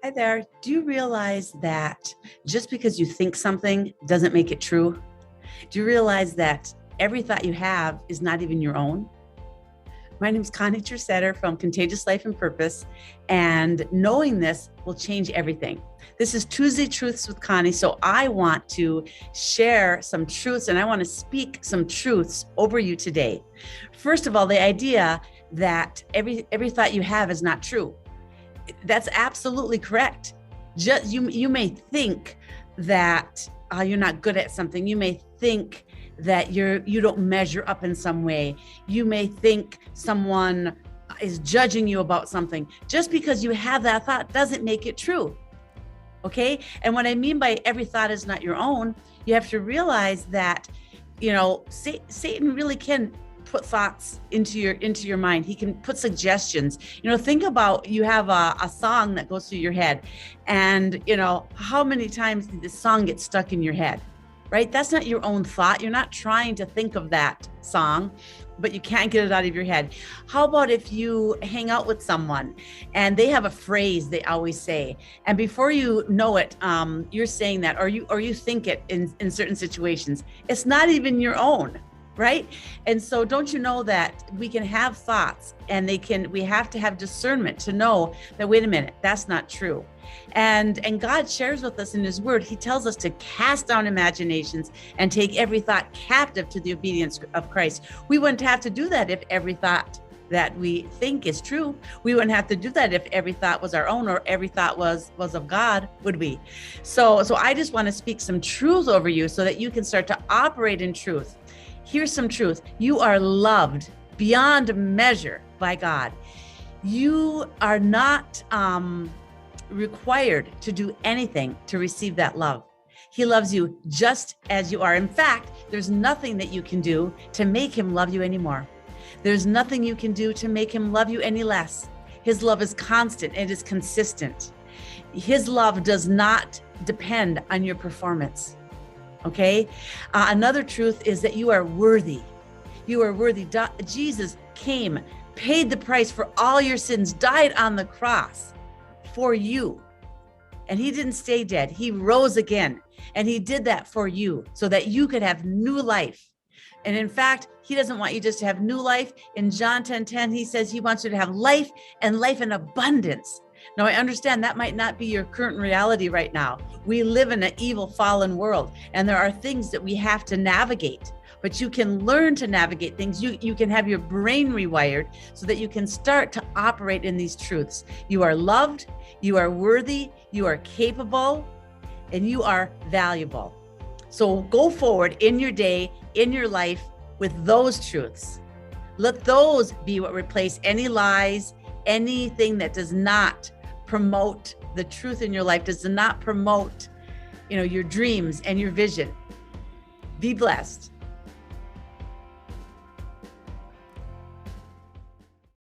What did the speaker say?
Hi there. Do you realize that just because you think something doesn't make it true? Do you realize that every thought you have is not even your own? My name is Connie Tersetter from Contagious Life and Purpose, and knowing this will change everything. This is Tuesday Truths with Connie, so I want to share some truths and I want to speak some truths over you today. First of all, the idea that every thought you have is not true. That's absolutely correct. Just you may think that you're not good at something. You may think that you don't measure up in some way. You may think someone is judging you about something. Just because you have that thought doesn't make it true. Okay? And what I mean by every thought is not your own, you have to realize that, Satan really can put thoughts into your mind. He can put suggestions. Think about, you have a song that goes through your head, and how many times did this song get stuck in your head, right? That's not your own thought. You're not trying to think of that song, but you can't get it out of your head. How about if you hang out with someone and they have a phrase they always say, and before you know it, you're saying that, or you think it in certain situations. It's not even your own. Right? And so don't you know that we can have thoughts, and we have to have discernment to know that, wait a minute, that's not true. And God shares with us in his word. He tells us to cast down imaginations and take every thought captive to the obedience of Christ. We wouldn't have to do that if every thought that we think is true. We wouldn't have to do that if every thought was our own, or every thought was of God, would we? So I just want to speak some truth over you so that you can start to operate in truth. Here's some truth. You are loved beyond measure by God. You are not required to do anything to receive that love. He loves you just as you are. In fact, there's nothing that you can do to make him love you anymore. There's nothing you can do to make him love you any less. His love is constant. It is consistent. His love does not depend on your performance. Okay. Another truth is that you are worthy. You are worthy. Jesus came, paid the price for all your sins, died on the cross for you. And he didn't stay dead. He rose again. And he did that for you so that you could have new life. And in fact, he doesn't want you just to have new life. In John 10:10, he says he wants you to have life, and life in abundance. Now, I understand that might not be your current reality right now. We live in an evil, fallen world, and there are things that we have to navigate, but you can learn to navigate things. You can have your brain rewired so that you can start to operate in these truths. You are loved, you are worthy, you are capable, and you are valuable. So go forward in your day, in your life, with those truths. Let those be what replace any lies, anything that does not promote the truth in your life, does not promote, your dreams and your vision. Be blessed.